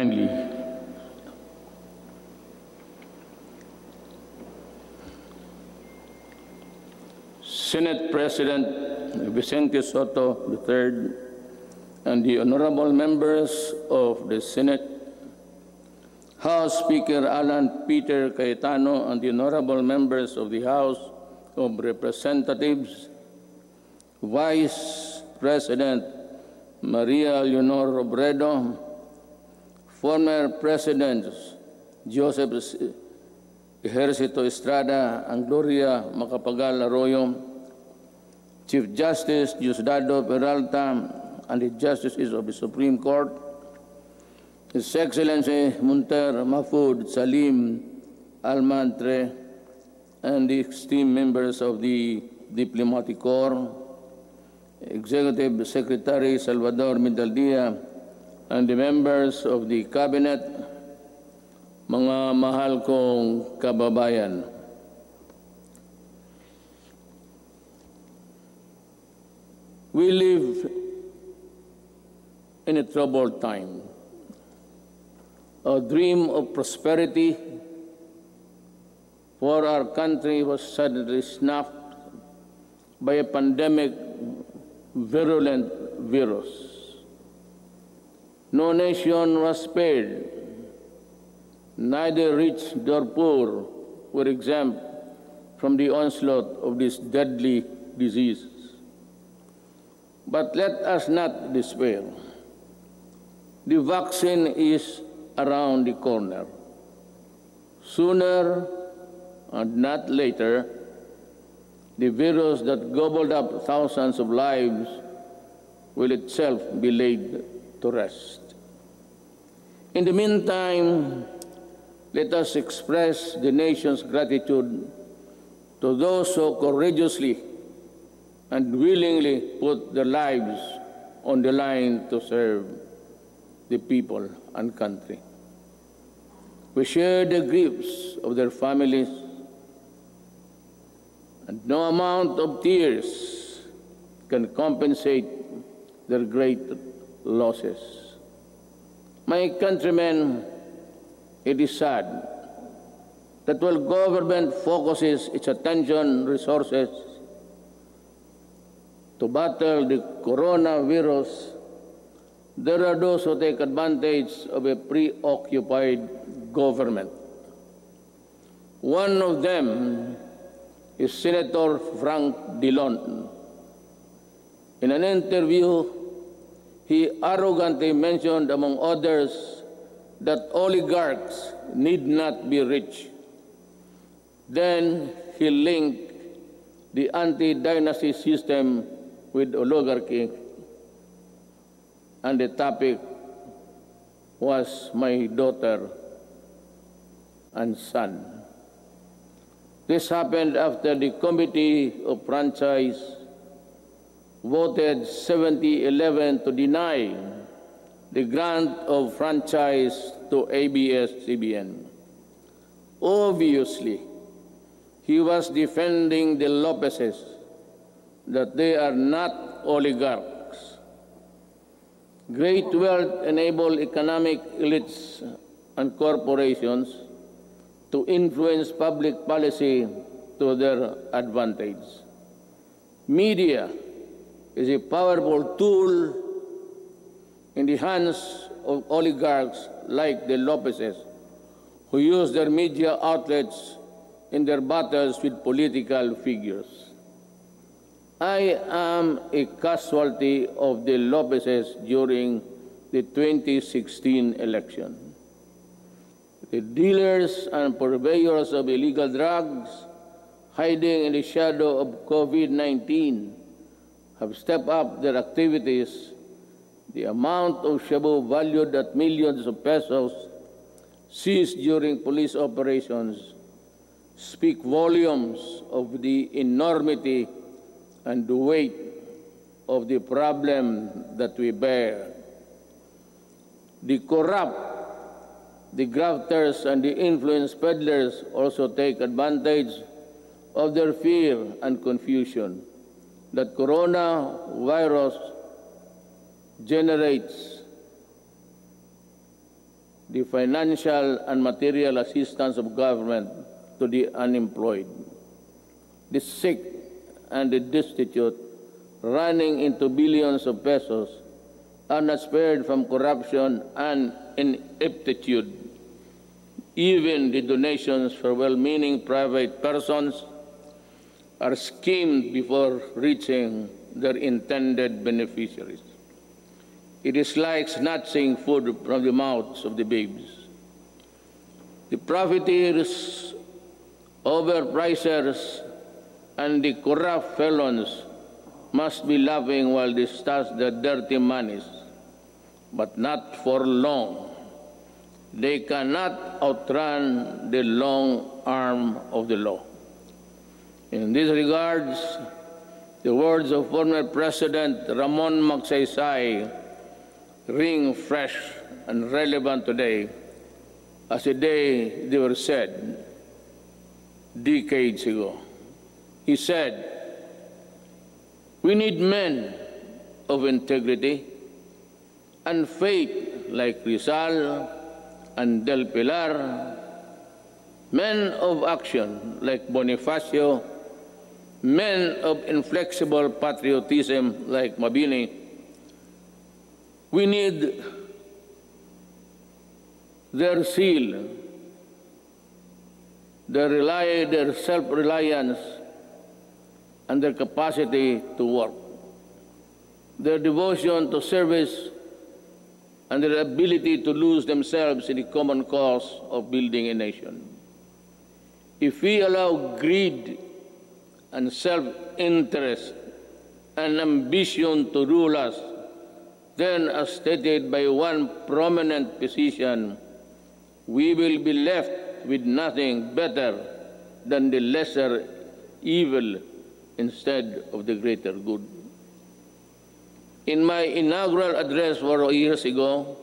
kindly. Senate President Vicente Soto III and the honorable members of the Senate, House Speaker Alan Peter Cayetano and the honorable members of the House of Representatives, Vice President Maria Leonor Robredo, former Presidents Joseph Ejercito Estrada and Gloria Macapagal Arroyo, Chief Justice Diosdado Peralta and the Justices of the Supreme Court, His Excellency Munter Mahfoud Salim Almantre, and the esteemed members of the Diplomatic Corps, Executive Secretary Salvador Mindaldia, and the members of the Cabinet, mga mahal kong kababayan. We live in a troubled time. A dream of prosperity for our country was suddenly snuffed by a pandemic virulent virus. No nation was spared. Neither rich nor poor were exempt from the onslaught of this deadly disease. But let us not despair. The vaccine is around the corner. Sooner and not later, the virus that gobbled up thousands of lives will itself be laid to rest. In the meantime, let us express the nation's gratitude to those who courageously and willingly put their lives on the line to serve the people and country. We share the griefs of their families, and no amount of tears can compensate their great losses. My countrymen, it is sad that while government focuses its attention resources to battle the coronavirus, there are those who take advantage of a preoccupied government. One of them is Senator Frank Dillon. In an interview, he arrogantly mentioned, among others, that oligarchs need not be rich. Then he linked the anti-dynasty system with oligarchy, and the topic was my daughter and son. This happened after the Committee of Franchise voted 70-11 to deny the grant of franchise to ABS-CBN. Obviously, he was defending the Lopezes, that they are not oligarchs. Great wealth enabled economic elites and corporations to influence public policy to their advantage. Media is a powerful tool in the hands of oligarchs like the Lopezes, who use their media outlets in their battles with political figures. I am a casualty of the Lopezes during the 2016 election. The dealers and purveyors of illegal drugs hiding in the shadow of COVID-19 have stepped up their activities. The amount of shabu valued at millions of pesos seized during police operations speak volumes of the enormity and the weight of the problem that we bear. The corrupt, the grafters, and the influence peddlers also take advantage of their fear and confusion that coronavirus generates the financial and material assistance of government to the unemployed, the sick and the destitute, running into billions of pesos, are not spared from corruption and ineptitude. Even the donations for well-meaning private persons are schemed before reaching their intended beneficiaries. It is like snatching food from the mouths of the babes. The profiteers, overpricers, and the corrupt felons must be laughing while they stash their dirty monies, but not for long. They cannot outrun the long arm of the law. In these regards, the words of former President Ramon Magsaysay ring fresh and relevant today as the day they were said decades ago. He said, "We need men of integrity and faith like Rizal and Del Pilar, men of action like Bonifacio, men of inflexible patriotism like Mabini. We need their zeal, their self-reliance, and their capacity to work, their devotion to service, and their ability to lose themselves in the common cause of building a nation. If we allow greed and self-interest and ambition to rule us, then, as stated by one prominent physician, we will be left with nothing better than the lesser evil instead of the greater good." In my inaugural address 4 years ago,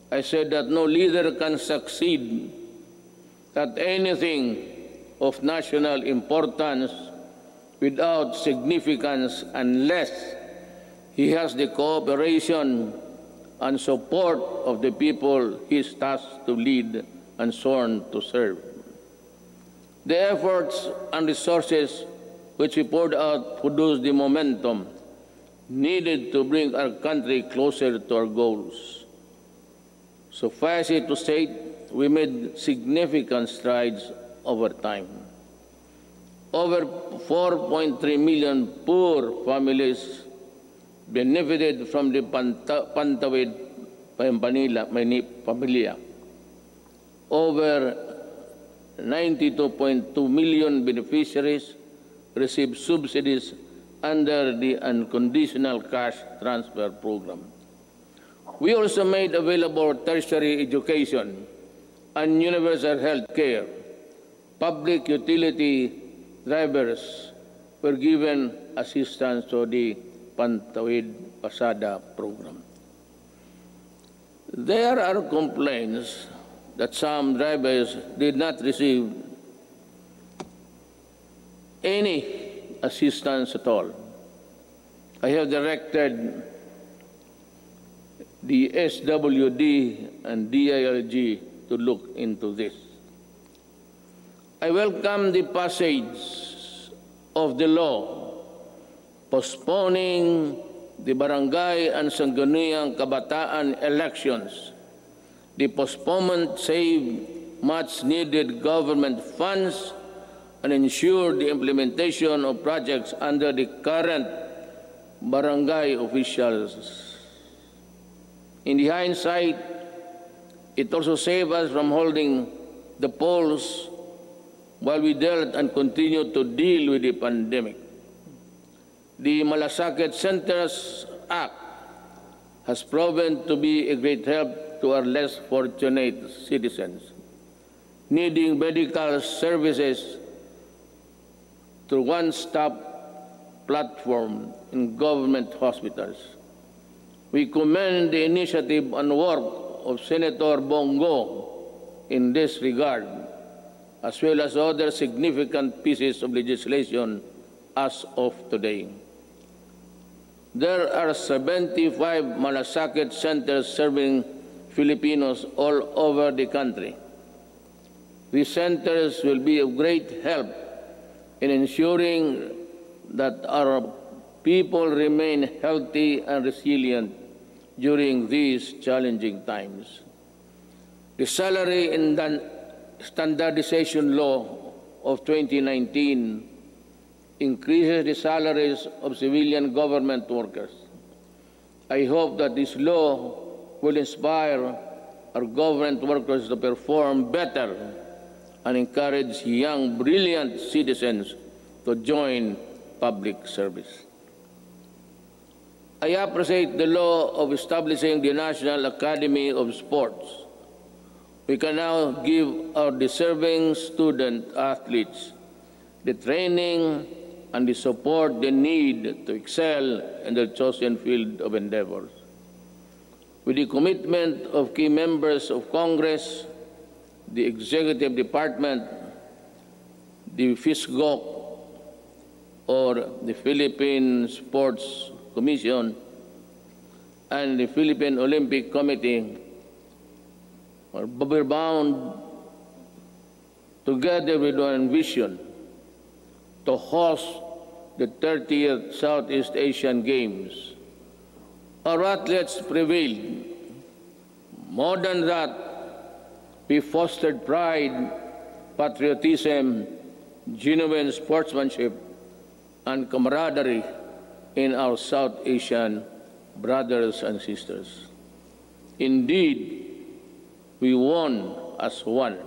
I said that no leader can succeed at anything of national importance without significance unless he has the cooperation and support of the people he is tasked to lead and sworn to serve. The efforts and resources which we poured out produced the momentum needed to bring our country closer to our goals. Suffice it to say, we made significant strides over time. Over 4.3 million poor families benefited from the Pantawid Pamilya. Over 92.2 million beneficiaries received subsidies under the unconditional cash transfer program. We also made available tertiary education and universal health care. Public utility drivers were given assistance to the Pantawid Pasada program. There are complaints that some drivers did not receive any assistance at all. I have directed the SWD and DILG to look into this. I welcome the passage of the law postponing the barangay and sangguniang kabataan elections. The postponement saved much needed government funds and ensured the implementation of projects under the current barangay officials. In the hindsight, it also saved us from holding the polls while we dealt and continued to deal with the pandemic. The Malasakit Centers Act has proven to be a great help to our less fortunate citizens needing medical services through one-stop platform in government hospitals. We commend the initiative and work of Senator Bongo in this regard, as well as other significant pieces of legislation as of today. There are 75 Malasakit centers serving Filipinos all over the country. These centers will be of great help in ensuring that our people remain healthy and resilient during these challenging times. The Salary and Standardization Law of 2019 increases the salaries of civilian government workers. I hope that this law will inspire our government workers to perform better and encourage young, brilliant citizens to join public service. I appreciate the law of establishing the National Academy of Sports. We can now give our deserving student athletes the training and the support they need to excel in their chosen field of endeavors. With the commitment of key members of Congress, the Executive Department, the FISGOC, or the Philippine Sports Commission, and the Philippine Olympic Committee, we're bound together with one vision to host the 30th Southeast Asian Games. Our athletes prevailed. More than that, we fostered pride, patriotism, genuine sportsmanship, and camaraderie in our South Asian brothers and sisters. Indeed, we won as one.